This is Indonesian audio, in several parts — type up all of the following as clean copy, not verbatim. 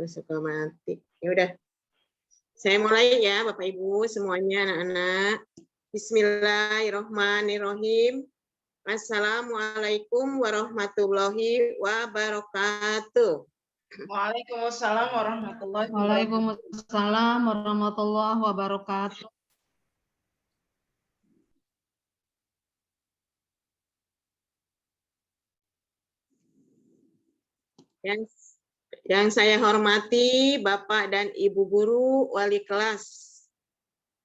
suka mati. Ya udah. Saya mulai ya Bapak Ibu semuanya anak-anak. Bismillahirrahmanirrahim. Assalamualaikum warahmatullahi wabarakatuh. Waalaikumsalam warahmatullahi wabarakatuh. Waalaikumsalam warahmatullahi wabarakatuh. Yang saya hormati Bapak dan Ibu Guru Wali Kelas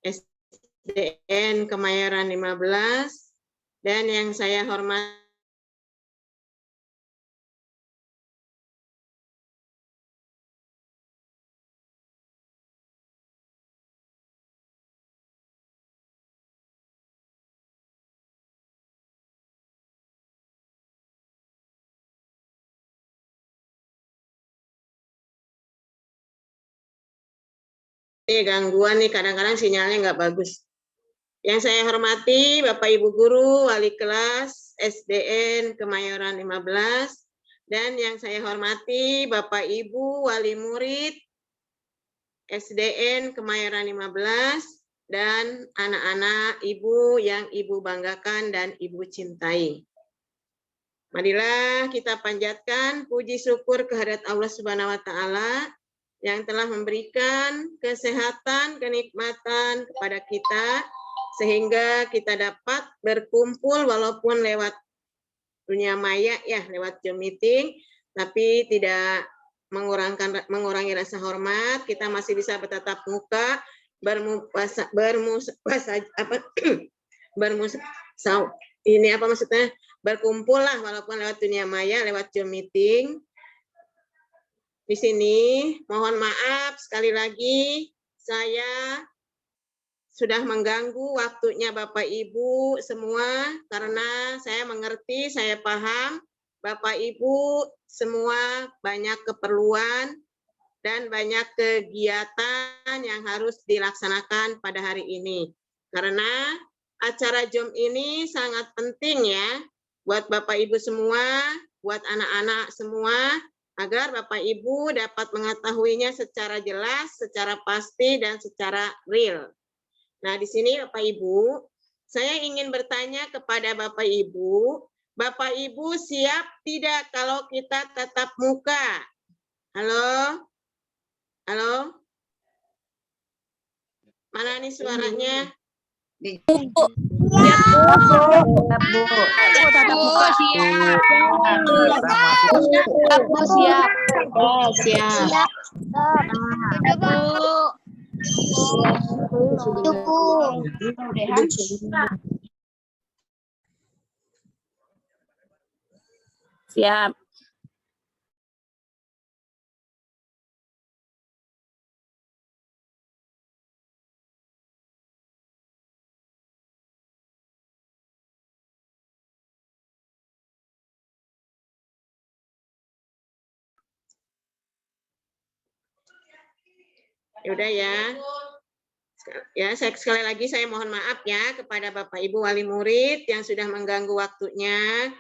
SDN Kemayoran 15 dan yang saya hormati gangguan nih, kadang-kadang sinyalnya nggak bagus. Yang saya hormati Bapak Ibu Guru, Wali Kelas SDN Kemayoran 15, dan yang saya hormati Bapak Ibu Wali Murid SDN Kemayoran 15, dan anak-anak Ibu yang Ibu banggakan dan Ibu cintai. Marilah kita panjatkan puji syukur kehadirat Allah Subhanahu wa Ta'ala yang telah memberikan kesehatan, kenikmatan kepada kita, sehingga kita dapat berkumpul walaupun lewat dunia maya ya, lewat Zoom meeting, tapi tidak mengurangi rasa hormat. Kita masih bisa bertatap muka, berkumpul lah walaupun lewat dunia maya, lewat Zoom meeting. Di sini mohon maaf sekali lagi saya sudah mengganggu waktunya Bapak Ibu semua, karena saya mengerti, saya paham Bapak Ibu semua banyak keperluan dan banyak kegiatan yang harus dilaksanakan pada hari ini. Karena acara Zoom ini sangat penting ya buat Bapak Ibu semua, buat anak-anak semua, agar Bapak Ibu dapat mengetahuinya secara jelas, secara pasti, dan secara real. Nah, di sini Bapak Ibu, saya ingin bertanya kepada Bapak Ibu siap tidak kalau kita tatap muka? Halo? Halo? Mana nih suaranya? Siap. Yaudah ya. Ya, sekali lagi saya mohon maaf ya kepada Bapak Ibu Wali Murid yang sudah mengganggu waktunya.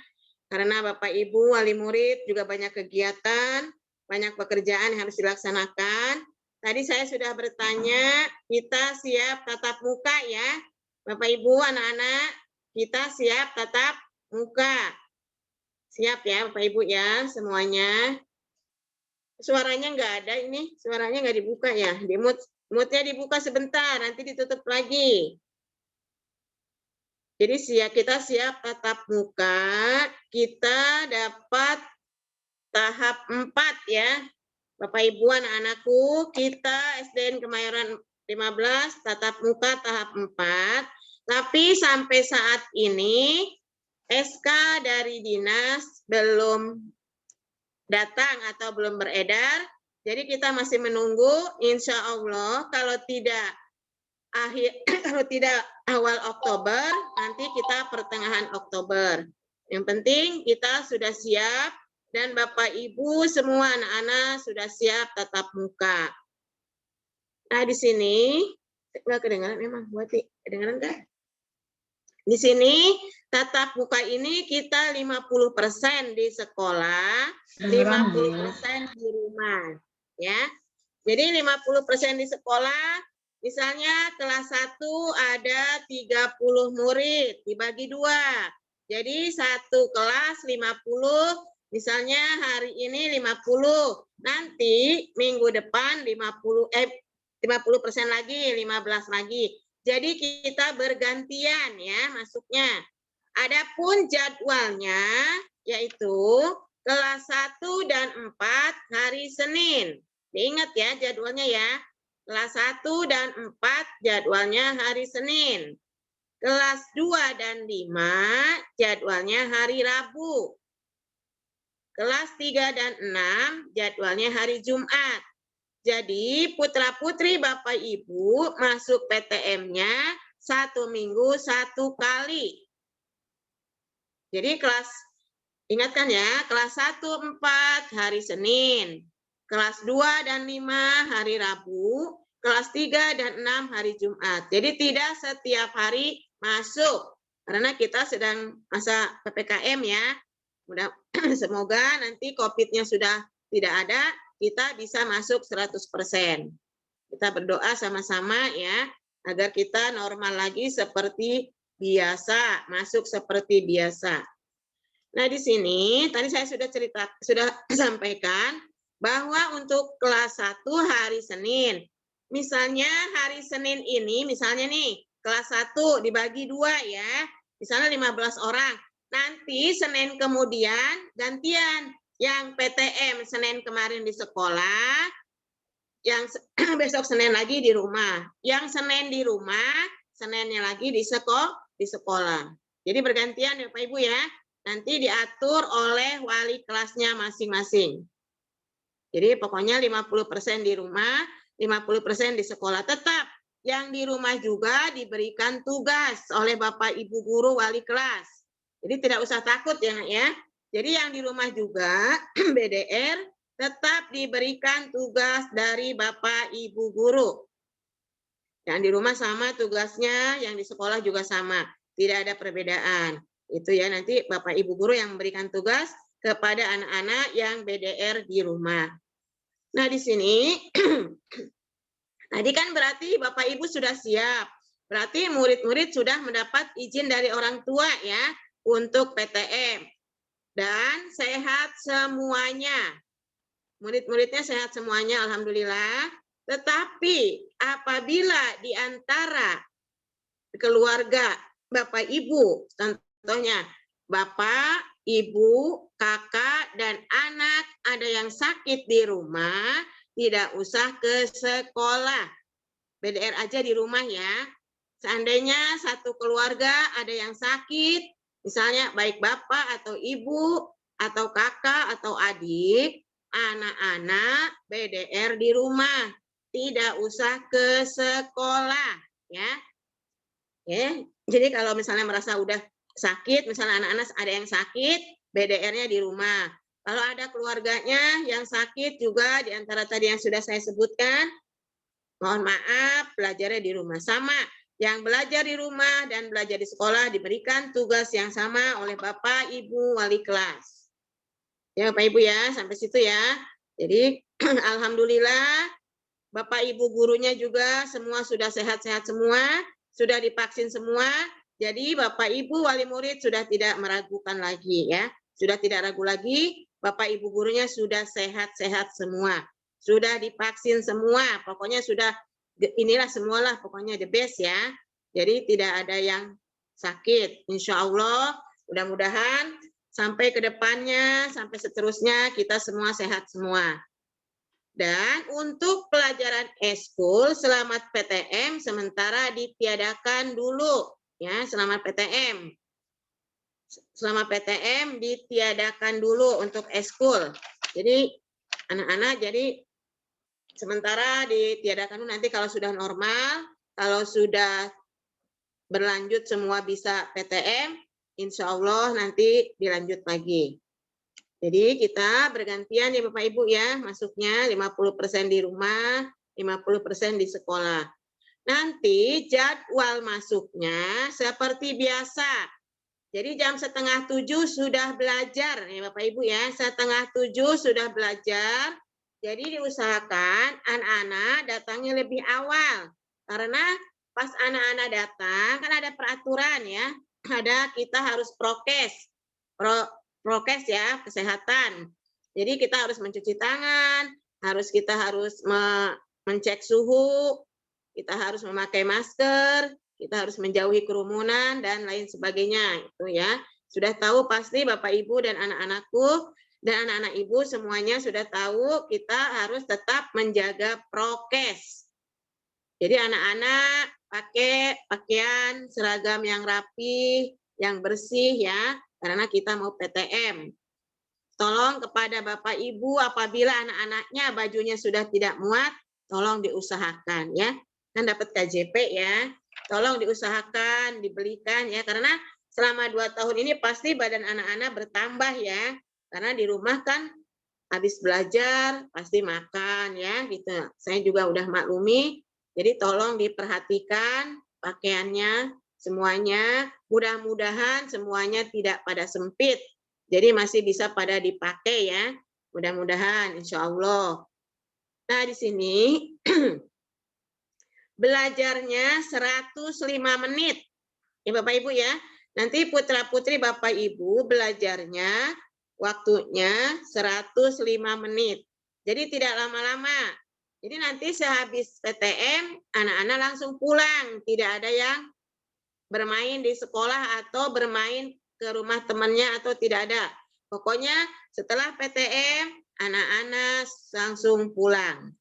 Karena Bapak Ibu Wali Murid juga banyak kegiatan, banyak pekerjaan yang harus dilaksanakan. Tadi saya sudah bertanya, kita siap tatap muka ya. Bapak Ibu, anak-anak, kita siap tatap muka. Siap ya Bapak Ibu ya semuanya. Suaranya nggak ada ini, suaranya nggak dibuka ya. Di mute-nya dibuka sebentar, nanti ditutup lagi. Jadi kita siap tatap muka, kita dapat tahap 4 ya. Bapak Ibu anak-anakku, kita SDN Kemayoran 15 tatap muka tahap 4. Tapi sampai saat ini SK dari dinas belum datang atau belum beredar. Jadi kita masih menunggu, insya Allah kalau tidak awal Oktober, nanti kita pertengahan Oktober. Yang penting kita sudah siap dan Bapak Ibu semua anak-anak sudah siap tatap muka. Nah di sini nggak kedengaran memang, Buati kedengaran nggak? Di sini tatap muka ini kita 50% di sekolah, 50% di rumah. Ya. Jadi 50% di sekolah, misalnya kelas 1 ada 30 murid, dibagi 2. Jadi satu kelas 50, misalnya hari ini 50, nanti minggu depan 50% lagi, 15 lagi. Jadi kita bergantian ya masuknya. Adapun jadwalnya yaitu kelas 1 dan 4 hari Senin. Diingat ya jadwalnya ya. Kelas 1 dan 4 jadwalnya hari Senin. Kelas 2 dan 5 jadwalnya hari Rabu. Kelas 3 dan 6 jadwalnya hari Jumat. Jadi putra-putri Bapak Ibu masuk PTM-nya 1 minggu 1 kali. Jadi ingatkan ya, kelas 1, 4 hari Senin, kelas 2 dan 5 hari Rabu, kelas 3 dan 6 hari Jumat. Jadi tidak setiap hari masuk, karena kita sedang masa PPKM ya. Semoga nanti COVID-nya sudah tidak ada, kita bisa masuk 100%. Kita berdoa sama-sama ya, agar kita normal lagi seperti biasa, masuk seperti biasa. Nah, di sini tadi saya sudah sampaikan bahwa untuk kelas 1 hari Senin. Misalnya hari Senin ini, misalnya nih, kelas 1 dibagi 2 ya. Misalnya 15 orang. Nanti Senin kemudian gantian. Yang PTM Senin kemarin di sekolah, yang besok Senin lagi di rumah. Yang Senin di rumah, Seninnya lagi di sekolah. Jadi bergantian ya Pak Ibu ya. Nanti diatur oleh wali kelasnya masing-masing. Jadi pokoknya 50% di rumah, 50% di sekolah. Tetap yang di rumah juga diberikan tugas oleh Bapak Ibu guru wali kelas. Jadi tidak usah takut ya. Jadi yang di rumah juga BDR tetap diberikan tugas dari Bapak Ibu guru. Yang di rumah sama tugasnya, yang di sekolah juga sama. Tidak ada perbedaan. Itu ya nanti Bapak Ibu guru yang memberikan tugas kepada anak-anak yang BDR di rumah. Nah, di sini tadi kan berarti Bapak Ibu sudah siap. Berarti murid-murid sudah mendapat izin dari orang tua ya untuk PTM. Dan sehat semuanya. Murid-muridnya sehat semuanya, alhamdulillah. Tetapi apabila di antara keluarga Bapak Ibu, contohnya Bapak, Ibu, kakak, dan anak ada yang sakit di rumah, tidak usah ke sekolah. BDR aja di rumah ya. Seandainya satu keluarga ada yang sakit, misalnya baik bapak atau ibu, atau kakak atau adik, anak-anak BDR di rumah, tidak usah ke sekolah ya. Jadi kalau misalnya merasa udah sakit, misalnya anak-anak ada yang sakit, BDR-nya di rumah. Kalau ada keluarganya yang sakit juga di antara tadi yang sudah saya sebutkan, mohon maaf, belajarnya di rumah. Sama, yang belajar di rumah dan belajar di sekolah diberikan tugas yang sama oleh Bapak, Ibu, wali kelas. Ya Bapak Ibu ya, sampai situ ya. Jadi alhamdulillah Bapak Ibu gurunya juga semua sudah sehat-sehat semua, sudah divaksin semua. Jadi Bapak Ibu wali murid sudah tidak meragukan lagi ya. Sudah tidak ragu lagi, Bapak Ibu gurunya sudah sehat-sehat semua. Sudah divaksin semua, pokoknya sudah inilah semualah pokoknya the best ya. Jadi tidak ada yang sakit. Insya Allah mudah-mudahan sampai ke depannya, sampai seterusnya kita semua sehat semua. Dan untuk pelajaran eskul selamat PTM sementara ditiadakan dulu ya, selamat PTM. Selamat PTM ditiadakan dulu untuk eskul. Jadi anak-anak jadi sementara ditiadakan dulu, nanti kalau sudah normal, kalau sudah berlanjut semua bisa PTM, insya Allah nanti dilanjut lagi. Jadi kita bergantian ya Bapak Ibu ya, masuknya 50% di rumah, 50% di sekolah. Nanti jadwal masuknya seperti biasa. Jadi jam 6:30 sudah belajar, ya Bapak Ibu ya, 6:30 sudah belajar. Jadi diusahakan anak-anak datangnya lebih awal. Karena pas anak-anak datang, kan ada peraturan ya, ada kita harus prokes, prokes ya, kesehatan. Jadi kita harus mencuci tangan, kita harus mencek suhu, kita harus memakai masker, kita harus menjauhi kerumunan dan lain sebagainya itu ya. Sudah tahu pasti Bapak Ibu dan anak-anakku dan anak-anak Ibu semuanya sudah tahu kita harus tetap menjaga prokes. Jadi anak-anak pakai pakaian seragam yang rapi, yang bersih ya, karena kita mau PTM. Tolong kepada Bapak Ibu apabila anak-anaknya bajunya sudah tidak muat, tolong diusahakan ya. Kan dapat KJP ya. Tolong diusahakan, dibelikan ya, karena selama 2 tahun ini pasti badan anak-anak bertambah ya. Karena di rumah kan habis belajar pasti makan ya gitu. Saya juga udah maklumi. Jadi tolong diperhatikan pakaiannya semuanya. Mudah-mudahan semuanya tidak pada sempit. Jadi masih bisa pada dipakai ya. Mudah-mudahan insya Allah. Nah di sini belajarnya 105 menit. Ya Bapak Ibu ya. Nanti putra-putri Bapak Ibu belajarnya waktunya 105 menit. Jadi tidak lama-lama. Jadi nanti sehabis PTM anak-anak langsung pulang. Tidak ada yang bermain di sekolah atau bermain ke rumah temannya atau tidak ada. Pokoknya setelah PTM anak-anak langsung pulang.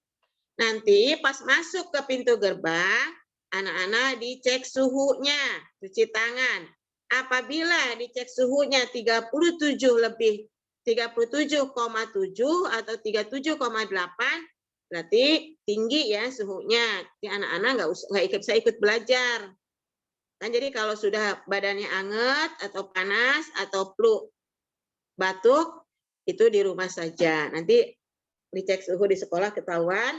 Nanti pas masuk ke pintu gerbang, anak-anak dicek suhunya, cuci tangan. Apabila dicek suhunya 37 lebih 37,7 atau 37,8, berarti tinggi ya suhunya. Jadi anak-anak nggak bisa ikut belajar. Kan jadi kalau sudah badannya anget atau panas atau flu batuk, itu di rumah saja. Nanti dicek suhu di sekolah ketahuan.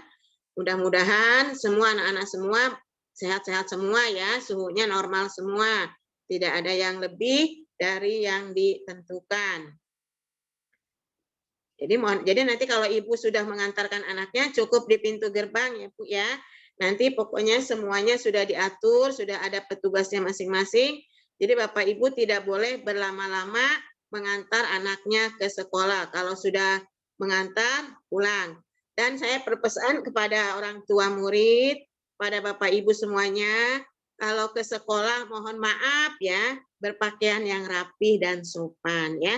Mudah-mudahan semua anak-anak semua sehat-sehat semua ya, suhunya normal semua. Tidak ada yang lebih dari yang ditentukan. Jadi nanti kalau Ibu sudah mengantarkan anaknya cukup di pintu gerbang ya Bu ya. Nanti pokoknya semuanya sudah diatur, sudah ada petugasnya masing-masing. Jadi Bapak Ibu tidak boleh berlama-lama mengantar anaknya ke sekolah. Kalau sudah mengantar, pulang. Dan saya berpesan kepada orang tua murid, pada Bapak Ibu semuanya, kalau ke sekolah mohon maaf ya, berpakaian yang rapi dan sopan ya.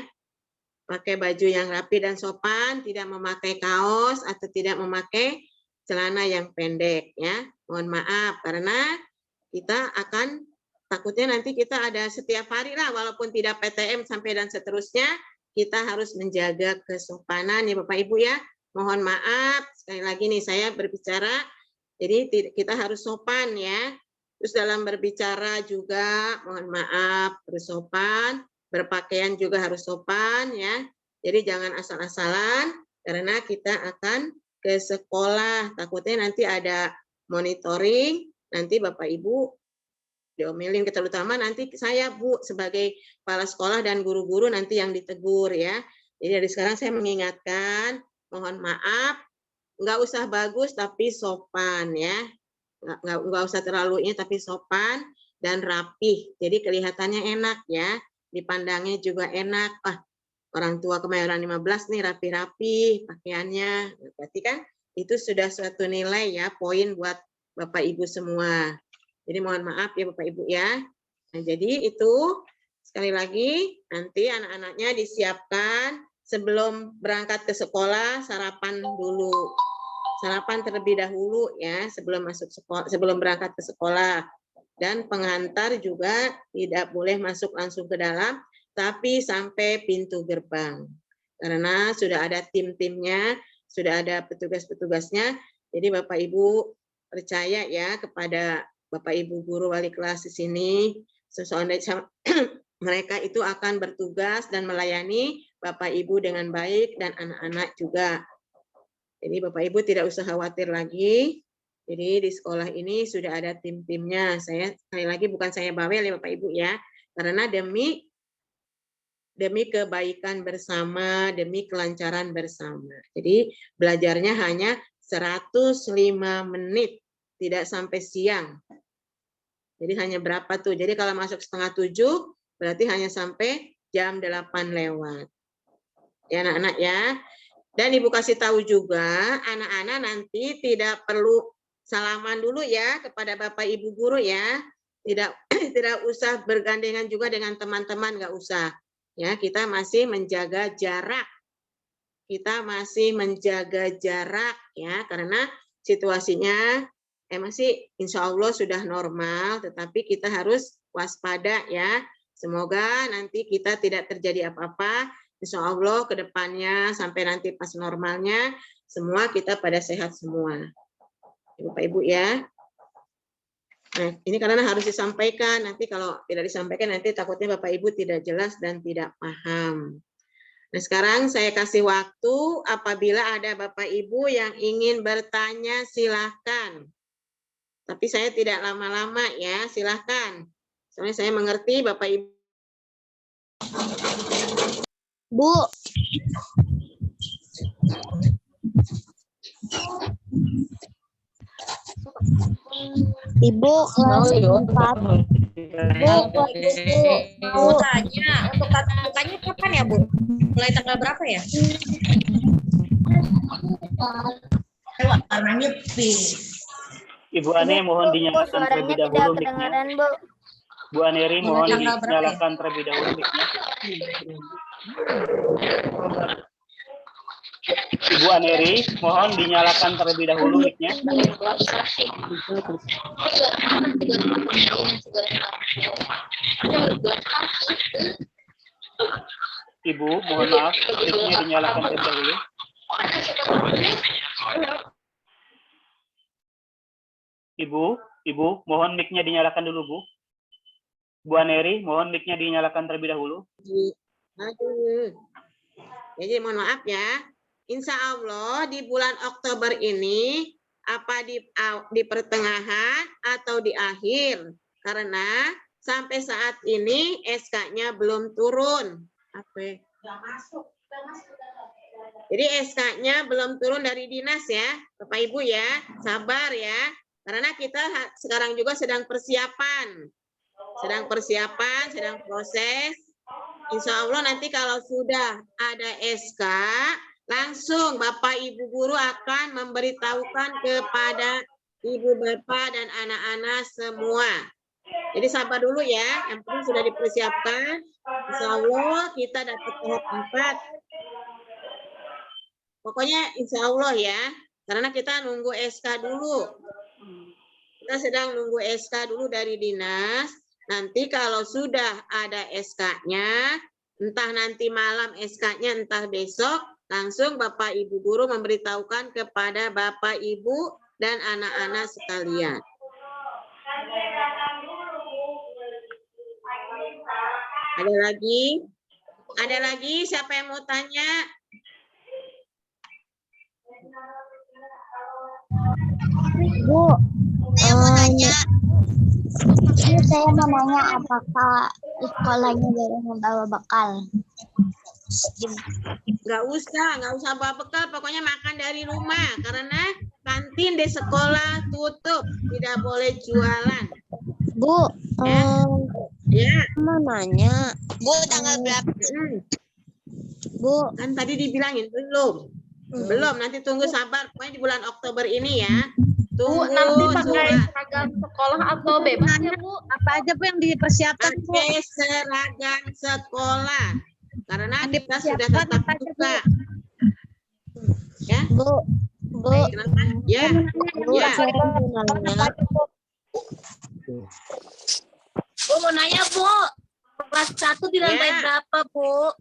Pakai baju yang rapi dan sopan, tidak memakai kaos atau tidak memakai celana yang pendek ya. Mohon maaf karena kita akan takutnya nanti kita ada setiap hari lah walaupun tidak PTM sampai dan seterusnya, kita harus menjaga kesopanan ya Bapak Ibu ya. Mohon maaf, sekali lagi nih saya berbicara, jadi kita harus sopan ya. Terus dalam berbicara juga mohon maaf, bersopan, berpakaian juga harus sopan ya. Jadi jangan asal-asalan karena kita akan ke sekolah. Takutnya nanti ada monitoring, nanti Bapak Ibu diomelin, terutama nanti saya Bu sebagai kepala sekolah dan guru-guru nanti yang ditegur ya. Jadi dari sekarang saya mengingatkan, mohon maaf, nggak usah bagus tapi sopan ya, nggak usah terlalu ini tapi sopan dan rapih. Jadi kelihatannya enak ya, dipandangnya juga enak. Orang tua Kemayoran 15 nih rapi-rapi pakaiannya, berarti kan itu sudah suatu nilai ya, poin buat Bapak Ibu semua. Jadi mohon maaf ya Bapak Ibu ya. Nah, jadi itu sekali lagi nanti anak-anaknya disiapkan sebelum berangkat ke sekolah, sarapan dulu. Sarapan terlebih dahulu ya sebelum masuk sekolah, sebelum berangkat ke sekolah. Dan pengantar juga tidak boleh masuk langsung ke dalam, tapi sampai pintu gerbang. Karena sudah ada tim-timnya, sudah ada petugas-petugasnya. Jadi Bapak Ibu percaya ya kepada Bapak Ibu guru wali kelas di sini, sesuatu mereka itu akan bertugas dan melayani Bapak Ibu dengan baik dan anak-anak juga. Jadi Bapak Ibu tidak usah khawatir lagi. Jadi di sekolah ini sudah ada tim-timnya. Saya sekali lagi bukan saya bawel ya Bapak Ibu ya. Karena demi demi kebaikan bersama, demi kelancaran bersama. Jadi belajarnya hanya 105 menit, tidak sampai siang. Jadi hanya berapa tuh? Jadi kalau masuk 6:30, berarti hanya sampai jam 8 lewat. Ya anak-anak ya. Dan Ibu kasih tahu juga, anak-anak nanti tidak perlu salaman dulu ya kepada Bapak Ibu guru ya. Tidak usah bergandengan juga dengan teman-teman, nggak usah. Ya, kita masih menjaga jarak. Kita masih menjaga jarak ya, karena situasinya masih insya Allah sudah normal, tetapi kita harus waspada ya. Semoga nanti kita tidak terjadi apa-apa. Insya Allah ke depannya sampai nanti pas normalnya, semua kita pada sehat semua. Bapak Ibu ya. Nah, ini karena harus disampaikan. Nanti kalau tidak disampaikan, nanti takutnya Bapak Ibu tidak jelas dan tidak paham. Nah, sekarang saya kasih waktu apabila ada Bapak Ibu yang ingin bertanya, silahkan. Tapi saya tidak lama-lama ya, silahkan. Soalnya saya mengerti Bapak Ibu. Bu. Ibu kelas 4. Bu, mau tanya untuk tatap mukanya kapan ya, Bu? Mulai tanggal berapa ya? Warnanya pink. Ibu Ane mohon dinyalakan terlebih dahulu mic-nya. Bu Aneri mohon dinyalakan terlebih dahulu mic-nya. Ibu Aneri mohon dinyalakan terlebih dahulu mic-nya. Ibu mohon maaf, mic-nya dinyalakan terlebih dahulu. Ibu, mohon mic-nya dinyalakan dulu, Bu. Bu Aneri, mohon mic-nya dinyalakan terlebih dahulu. Aduh. Jadi mohon maaf ya. Insya Allah di bulan Oktober ini, apa di pertengahan atau di akhir. Karena sampai saat ini SK-nya belum turun. Apa? Jadi SK-nya belum turun dari dinas ya, Bapak Ibu ya. Sabar ya. Karena kita sekarang juga sedang persiapan. Sedang proses. Insya Allah nanti kalau sudah ada SK, langsung Bapak Ibu guru akan memberitahukan kepada Ibu Bapak dan anak-anak semua. Jadi sabar dulu ya, yang penting sudah dipersiapkan. Insya Allah kita dapat tahap 4. Pokoknya insya Allah ya, karena kita nunggu SK dulu. Kita sedang nunggu SK dulu dari dinas. Nanti kalau sudah ada SK-nya, entah nanti malam SK-nya, entah besok, langsung Bapak Ibu guru memberitahukan kepada Bapak Ibu dan anak-anak sekalian. Ada lagi? Ada lagi? Siapa yang mau tanya? Bu, saya mau nanya apakah sekolahnya boleh membawa bekal? Nggak usah bawa bekal, pokoknya makan dari rumah karena kantin di sekolah tutup, tidak boleh jualan. Bu, Ya. mau nanya. Bu, tanggal berapa? Bu, Kan tadi dibilangin belum. Belum, nanti tunggu sabar. Pokoknya di bulan Oktober ini ya. Tunggu. Bu, nanti pakai seragam sekolah atau bebas ya, Bu? Apa aja Bu yang dipersiapkan, Bu? Pakai seragam sekolah. Karena kita sudah tetap buka. Ya. Bu, Kenapa? Ya. Bu, Ya. saya mau nanya. Bu mau nanya, Bu. Kelas 1 di lantai Ya. berapa, Bu?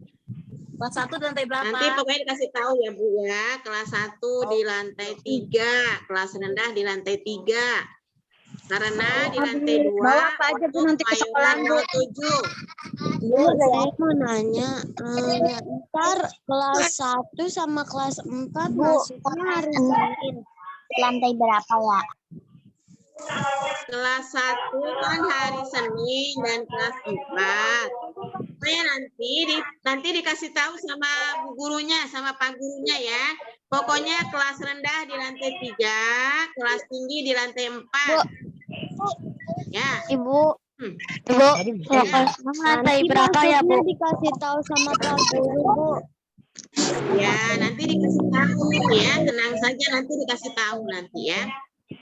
Kelas 1 di lantai berapa? Nanti pokoknya dikasih tahu ya Bu ya. Kelas 1 di lantai 3, kelas rendah di lantai 3. Karena di lantai 2 Bawa apa aja Bu nanti ke sekolah, Bu? 7. Bu, saya mau nanya. Ntar kelas 1 sama kelas 4 masuknya hari Senin. Lantai berapa ya? Kelas 1 kan hari Senin dan kelas 4. Pokoknya nanti dikasih tahu sama bu gurunya, sama pak gurunya ya. Pokoknya kelas rendah di lantai 3, kelas tinggi di lantai 4. Ya. Ibu. Lantai berapa ya, Bu? Dikasih tahu sama Pak Guru, Bu. Ya, nanti dikasih tahu ya. Tenang saja, nanti dikasih tahu nanti ya.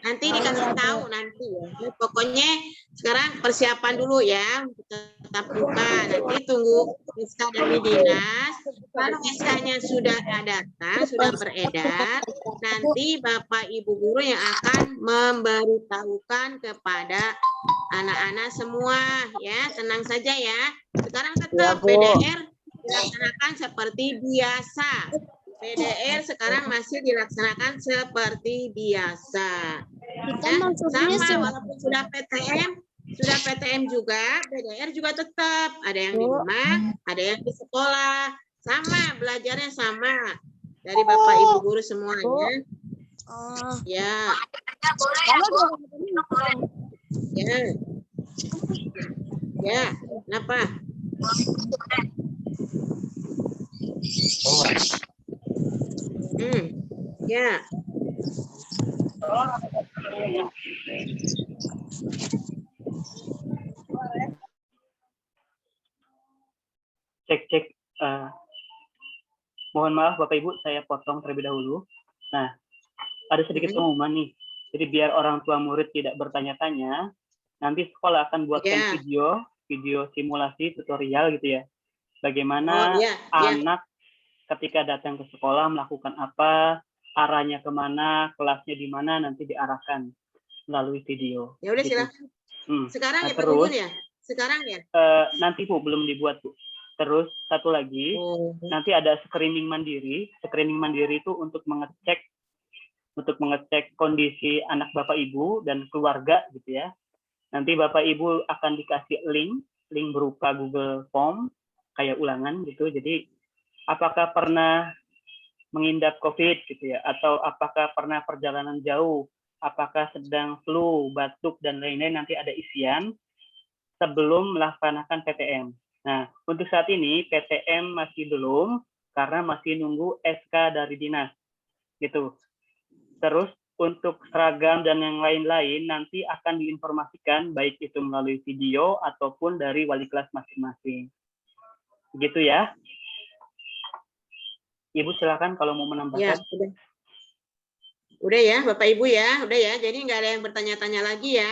Nanti dikasih tahu nanti ya. Jadi pokoknya sekarang persiapan dulu ya untuk tetap muka. Nanti tunggu Rizka dari dinas. Kalau Rizkanya sudah datang, sudah beredar, nanti Bapak Ibu guru yang akan memberitahukan kepada anak-anak semua ya. Tenang saja ya. Sekarang tetap PDR dilaksanakan seperti biasa. PDR sekarang masih dilaksanakan seperti biasa. Ya, sama walaupun sudah PTM juga, PDR juga tetap ada yang di rumah, ada yang di sekolah, sama belajarnya sama dari Bapak Ibu guru semuanya. Ya. Ya. Ya, kenapa? Ya. Cek. Mohon maaf Bapak Ibu, saya potong terlebih dahulu. Nah, ada sedikit pengumuman nih. Jadi biar orang tua murid tidak bertanya-tanya, nanti sekolah akan buatkan video simulasi tutorial gitu ya. Bagaimana anak ketika datang ke sekolah melakukan apa, arahnya kemana, kelasnya di mana, nanti diarahkan melalui video. Ya udah gitu. silakan. Sekarang Nah, ya Pak Guru ya? Sekarang ya? Nanti Bu, belum dibuat Bu. Terus satu lagi, nanti ada screening mandiri. Screening mandiri itu untuk mengecek kondisi anak Bapak Ibu dan keluarga gitu ya. Nanti Bapak Ibu akan dikasih link berupa Google Form kayak ulangan gitu. Jadi apakah pernah mengidap COVID gitu ya, atau apakah pernah perjalanan jauh, apakah sedang flu, batuk dan lain-lain, nanti ada isian sebelum melaksanakan PTM. Nah, untuk saat ini PTM masih belum karena masih nunggu SK dari dinas gitu. Terus untuk seragam dan yang lain-lain nanti akan diinformasikan baik itu melalui video ataupun dari wali kelas masing-masing. Gitu ya. Ibu silakan kalau mau menambahkan. Ya, udah ya Bapak Ibu ya, udah ya. Jadi nggak ada yang bertanya-tanya lagi ya.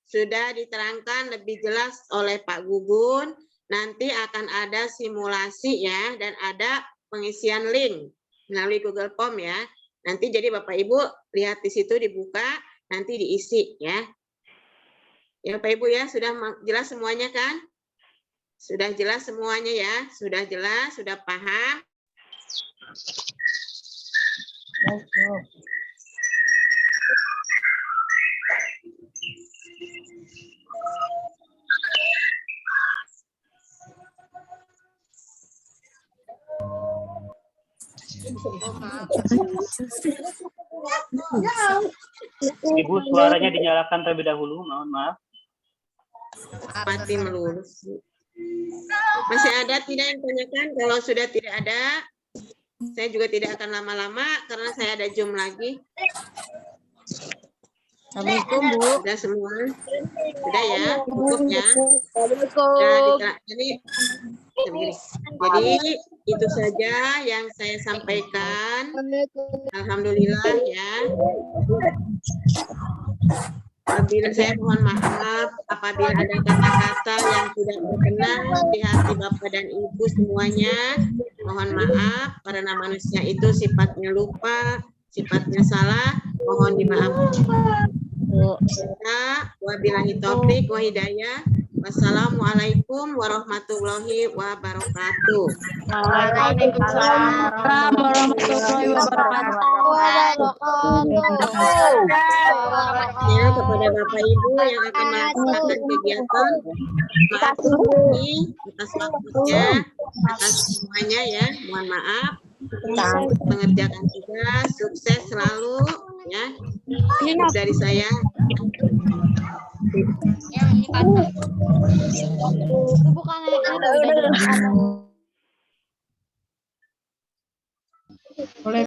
Sudah diterangkan lebih jelas oleh Pak Gugun. Nanti akan ada simulasi ya, dan ada pengisian link melalui Google Form ya. Nanti jadi Bapak Ibu lihat di situ dibuka, nanti diisi ya. Ya Bapak Ibu ya, sudah jelas semuanya kan? Sudah jelas semuanya ya, sudah jelas, sudah paham. Ibu suaranya dinyalakan terlebih dahulu, mohon maaf. Mati melulu. Masih ada tidak yang tanyakan? Kalau sudah tidak ada, saya juga tidak akan lama-lama karena saya ada Zoom lagi. Assalamualaikum Bu. Sudah semua? Sudah ya? Cukup ya? Assalamualaikum. Jadi itu saja yang saya sampaikan. Alhamdulillah ya. Apabila saya mohon maaf apabila ada kata-kata yang tidak berkenan di hati Bapak dan Ibu semuanya, mohon maaf karena manusia itu sifatnya lupa, sifatnya salah, mohon dimaafkan. Wabillahi taufik wa hidayah. Wassalamualaikum warahmatullahi wabarakatuh. Waalaikumsalam warahmatullahi wabarakatuh. Ya, kepada Bapak Ibu yang akan melaksanakan kegiatan, maaf ini atas waktunya, atas semuanya ya, mohon maaf. Mengerjakan tugas, sukses selalu ya. Dari saya. Yang ini kata. Itu bukan udah. Boleh